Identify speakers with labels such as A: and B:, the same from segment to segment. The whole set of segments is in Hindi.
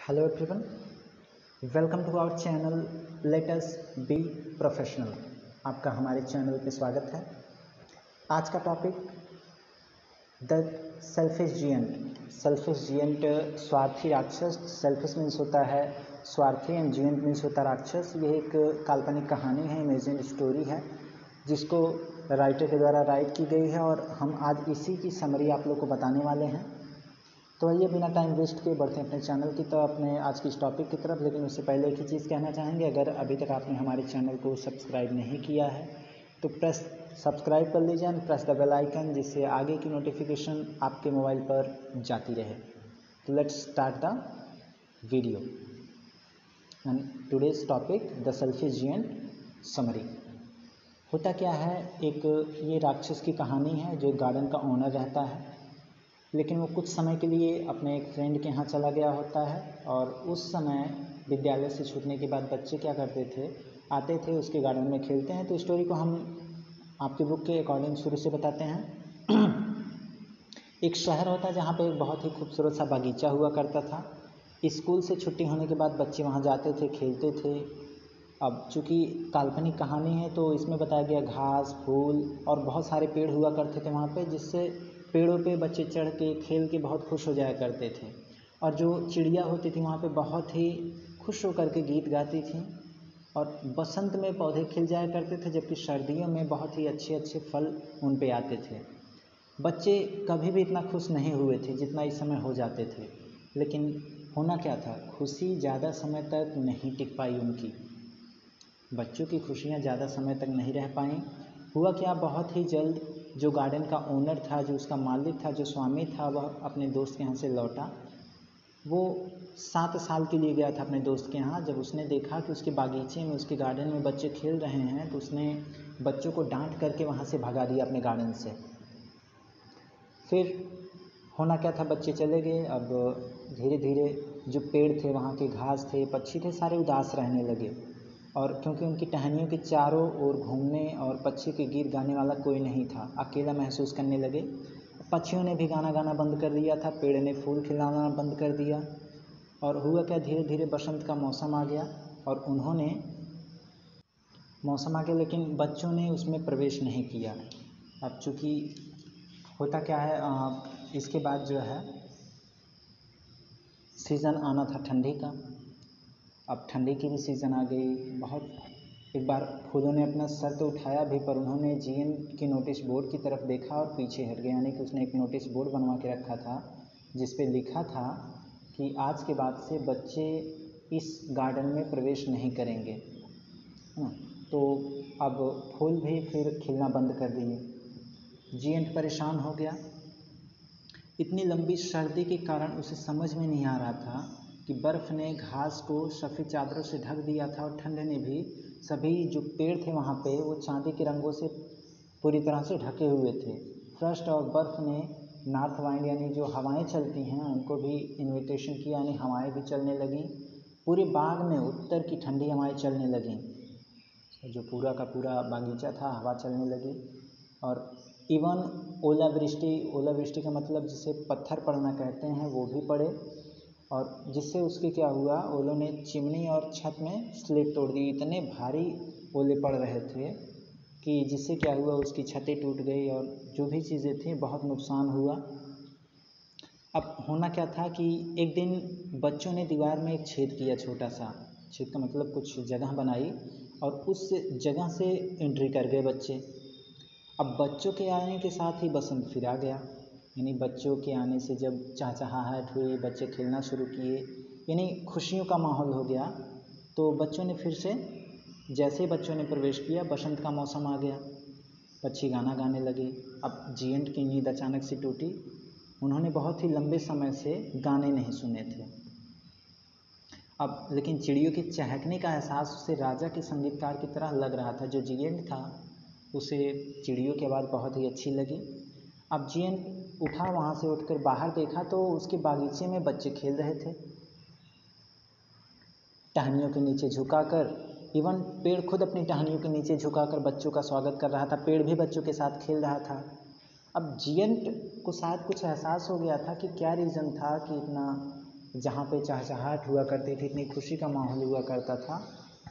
A: Hello everyone, welcome to our channel let us be professional. आपका हमारे चैनल पे स्वागत है। आज का topic the selfish giant. Selfish giant स्वार्थी राक्षस। सेल्फिश मीन्स होता है स्वार्थी एंड जिएंट मीन्स होता है राक्षस। यह एक काल्पनिक कहानी है, इमेजिन स्टोरी है, जिसको राइटर के द्वारा राइट की गई है और हम आज इसी की समरी आप लोग को बताने वाले हैं। तो आइए बिना टाइम वेस्ट किए बढ़ते हैं अपने चैनल की तरफ, अपने आज की इस टॉपिक की तरफ। लेकिन उससे पहले एक ही चीज़ कहना चाहेंगे, अगर अभी तक आपने हमारे चैनल को सब्सक्राइब नहीं किया है तो प्रेस सब्सक्राइब कर लीजिए and press the bell icon, जिससे आगे की नोटिफिकेशन आपके मोबाइल पर जाती रहे। तो let's start the video and today's topic the selfish giant summary. होता क्या है, एक ये राक्षस की कहानी है जो गार्डन का ओनर रहता है, लेकिन वो कुछ समय के लिए अपने एक फ्रेंड के यहाँ चला गया होता है। और उस समय विद्यालय से छूटने के बाद बच्चे क्या करते थे, आते थे उसके गार्डन में खेलते हैं। तो स्टोरी को हम आपकी बुक के अकॉर्डिंग शुरू से बताते हैं। एक शहर होता है जहाँ पे एक बहुत ही खूबसूरत सा बागीचा हुआ करता था। स्कूल से छुट्टी होने के बाद बच्चे वहाँ जाते थे, खेलते थे। अब चूँकि काल्पनिक कहानी है तो इसमें बताया गया घास फूल और बहुत सारे पेड़ हुआ करते थे वहाँ पे, जिससे पेड़ों पे बच्चे चढ़ के खेल के बहुत खुश हो जाया करते थे। और जो चिड़िया होती थी वहाँ पे बहुत ही खुश होकर के गीत गाती थी। और बसंत में पौधे खिल जाया करते थे, जबकि सर्दियों में बहुत ही अच्छे अच्छे फल उन पे आते थे। बच्चे कभी भी इतना खुश नहीं हुए थे जितना इस समय हो जाते थे। लेकिन होना क्या था, खुशी ज़्यादा समय तक नहीं टिक पाई उनकी। बच्चों की खुशियाँ ज़्यादा समय तक नहीं रह पाईं। हुआ क्या, बहुत ही जल्द जो गार्डन का ओनर था, जो उसका मालिक था, जो स्वामी था, वह अपने दोस्त के यहाँ से लौटा। वो 7 साल के लिए गया था अपने दोस्त के यहाँ। जब उसने देखा कि उसके बागीचे में, उसके गार्डन में बच्चे खेल रहे हैं, तो उसने बच्चों को डांट करके वहाँ से भगा दिया अपने गार्डन से। फिर होना क्या था, बच्चे चले गए। अब धीरे धीरे जो पेड़ थे, वहाँ के घास थे, पक्षी थे, सारे उदास रहने लगे। और क्योंकि उनकी टहनियों के चारों ओर घूमने और पक्षी के गीत गाने वाला कोई नहीं था, अकेला महसूस करने लगे। पक्षियों ने भी गाना गाना बंद कर दिया था, पेड़ ने फूल खिलाना बंद कर दिया। और हुआ क्या, धीरे धीरे बसंत का मौसम आ गया और मौसम आ गया, लेकिन बच्चों ने उसमें प्रवेश नहीं किया। अब चूँकि होता क्या है, इसके बाद जो है सीज़न आना था ठंडी का। अब ठंडी की भी सीज़न आ गई। बहुत एक बार फूलों ने अपना सर तो उठाया भी, पर उन्होंने जीएन की नोटिस बोर्ड की तरफ देखा और पीछे हट गए। यानी कि उसने एक नोटिस बोर्ड बनवा के रखा था जिस पे लिखा था कि आज के बाद से बच्चे इस गार्डन में प्रवेश नहीं करेंगे। तो अब फूल भी फिर खिलना बंद कर दिए। जीएन परेशान हो गया। इतनी लंबी सर्दी के कारण उसे समझ में नहीं आ रहा था कि बर्फ़ ने घास को सफ़ेद चादरों से ढक दिया था और ठंड ने भी सभी जो पेड़ थे वहाँ पे वो चांदी के रंगों से पूरी तरह से ढके हुए थे। फ्रॉस्ट और बर्फ़ ने नॉर्थ वाइंड यानी जो हवाएं चलती हैं उनको भी इन्विटेशन किया, यानी हवाएं भी चलने लगीं। पूरे बाग में उत्तर की ठंडी हवाएं चलने लगीं। जो पूरा का पूरा बागीचा था, हवा चलने लगी। और इवन ओलावृष्टि का मतलब जिसे पत्थर पड़ना कहते हैं, वो भी पड़े। और जिससे उसके क्या हुआ, ओलों ने चिमनी और छत में स्लिप तोड़ दी। इतने भारी ओले पड़ रहे थे कि जिससे क्या हुआ, उसकी छतें टूट गई और जो भी चीज़ें थी बहुत नुकसान हुआ। अब होना क्या था कि एक दिन बच्चों ने दीवार में एक छेद किया, छोटा सा छेद का मतलब कुछ जगह बनाई और उस जगह से एंट्री कर गए बच्चे। अब बच्चों के आने के साथ ही बसंत फिर आ गया। यानी बच्चों के आने से जब चहचहाहट हुई, बच्चे खेलना शुरू किए, यानी खुशियों का माहौल हो गया। तो बच्चों ने फिर से, जैसे बच्चों ने प्रवेश किया, बसंत का मौसम आ गया। पक्षी गाना गाने लगे। अब जीएंट की नींद अचानक से टूटी। उन्होंने बहुत ही लंबे समय से गाने नहीं सुने थे। अब लेकिन चिड़ियों के चहकने का एहसास उसे राजा के संगीतकार की तरह लग रहा था। जो जीएंट था उसे चिड़ियों की आवाज़ बहुत ही अच्छी लगी। अब जीएंट उठा, वहाँ से उठकर बाहर देखा तो उसके बागीचे में बच्चे खेल रहे थे, टहनियों के नीचे झुकाकर। इवन पेड़ खुद अपनी टहनियों के नीचे झुकाकर बच्चों का स्वागत कर रहा था। पेड़ भी बच्चों के साथ खेल रहा था। अब जीएंट को शायद कुछ एहसास हो गया था कि क्या रीज़न था कि इतना जहाँ पे चहचहाहट हुआ करती थी, इतनी खुशी का माहौल हुआ करता था,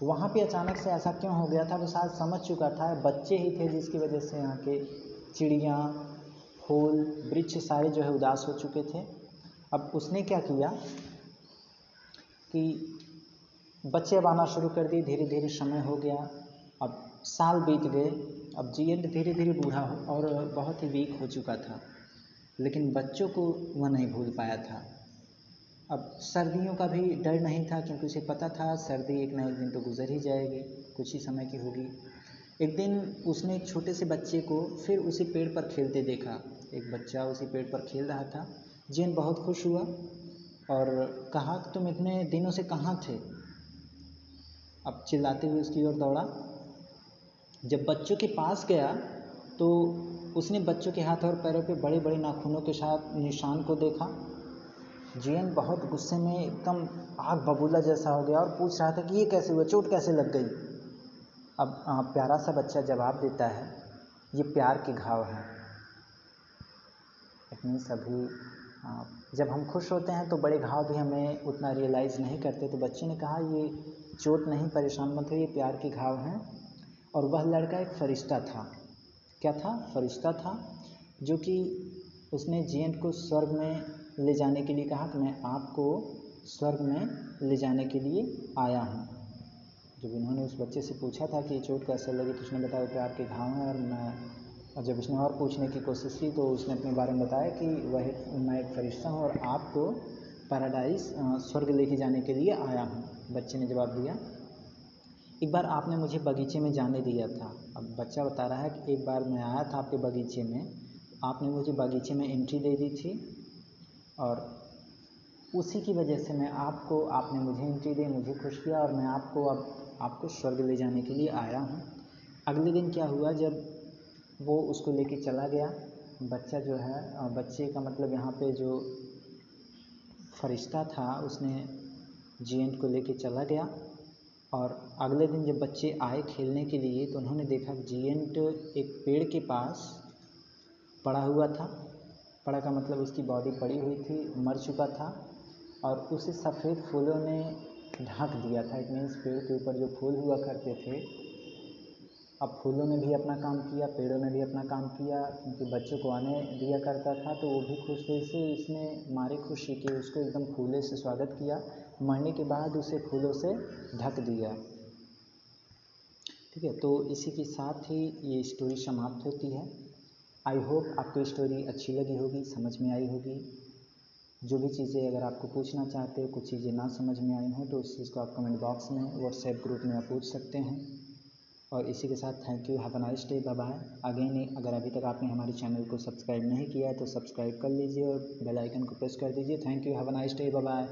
A: वहाँ पे अचानक से ऐसा क्यों हो गया था? वो शायद समझ चुका था, बच्चे ही थे जिसकी वजह से यहाँ के चिड़िया, फूल, वृक्ष सारे जो है उदास हो चुके थे। अब उसने क्या किया कि बच्चे अब आना शुरू कर दिए, धीरे धीरे समय हो गया, अब साल बीत गए। अब जिएंट धीरे धीरे बूढ़ा और बहुत ही वीक हो चुका था, लेकिन बच्चों को वह नहीं भूल पाया था। अब सर्दियों का भी डर नहीं था, क्योंकि उसे पता था सर्दी एक ना एक दिन तो गुजर ही जाएगी, कुछ ही समय की होगी। एक दिन उसने एक छोटे से बच्चे को फिर उसी पेड़ पर खेलते देखा। एक बच्चा उसी पेड़ पर खेल रहा था। जियन बहुत खुश हुआ और कहा कि तुम इतने दिनों से कहाँ थे? अब चिल्लाते हुए उसकी ओर दौड़ा। जब बच्चों के पास गया तो उसने बच्चों के हाथ और पैरों पे बड़े बड़े नाखूनों के साथ निशान को देखा। जियन बहुत गुस्से में एकदम आग बबूला जैसा हो गया और पूछ रहा था कि ये कैसे हुआ, चोट कैसे लग गई? अब प्यारा सा बच्चा जवाब देता है, ये प्यार के घाव हैं। इतनी सभी जब हम खुश होते हैं तो बड़े घाव भी हमें उतना रियलाइज़ नहीं करते। तो बच्चे ने कहा, ये चोट नहीं, परेशान मत हो, ये प्यार के घाव हैं। और वह लड़का एक फरिश्ता था। क्या था? फरिश्ता था, जो कि उसने जियन को स्वर्ग में ले जाने के लिए कहा कि मैं आपको स्वर्ग में ले जाने के लिए आया हूँ। जब इन्होंने उस बच्चे से पूछा था कि ये चोट कैसे लगी, तो उसने बताया प्यार के घाव हैं। और जब उसने और पूछने की कोशिश की तो उसने अपने बारे में बताया कि मैं एक फरिश्ता हूँ और आपको पैराडाइज स्वर्ग लेके जाने के लिए आया हूँ। बच्चे ने जवाब दिया, एक बार आपने मुझे बगीचे में जाने दिया था। अब बच्चा बता रहा है कि एक बार मैं आया था आपके बगीचे में, आपने मुझे बगीचे में एंट्री दे दी थी और उसी की वजह से आपने मुझे एंट्री दी, मुझे खुश किया और मैं आपको स्वर्ग ले जाने के लिए आया हूँ। अगले दिन क्या हुआ, जब वो उसको लेके चला गया, बच्चा जो है, बच्चे का मतलब यहाँ पे जो फरिश्ता था, उसने जियंट को लेके चला गया। और अगले दिन जब बच्चे आए खेलने के लिए तो उन्होंने देखा जियंट एक पेड़ के पास पड़ा हुआ था। पड़ा का मतलब उसकी बॉडी पड़ी हुई थी, मर चुका था और उसे सफ़ेद फूलों ने ढक दिया था। इट मीन्स पेड़ के ऊपर जो फूल हुआ करते थे, अब फूलों ने भी अपना काम किया, पेड़ों ने भी अपना काम किया, क्योंकि बच्चों को आने दिया करता था तो वो भी खुश हुए से इसने मारे खुशी के उसको एकदम फूलों से स्वागत किया। मरने के बाद उसे फूलों से ढक दिया। ठीक है, तो इसी के साथ ही ये स्टोरी समाप्त होती है। आई होप आपको स्टोरी अच्छी लगी होगी, समझ में आई होगी। जो भी चीज़ें अगर आपको पूछना चाहते हो, कुछ चीज़ें ना समझ में आई हों तो उस चीज़ को आप कमेंट बॉक्स में, व्हाट्सएप ग्रुप में आप पूछ सकते हैं। और इसी के साथ thank you, have a nice day, bye bye. Again, अगर अभी तक आपने हमारे चैनल को सब्सक्राइब नहीं किया है तो सब्सक्राइब कर लीजिए और बेल आइकन को प्रेस कर दीजिए। Thank you, have a nice day, bye bye.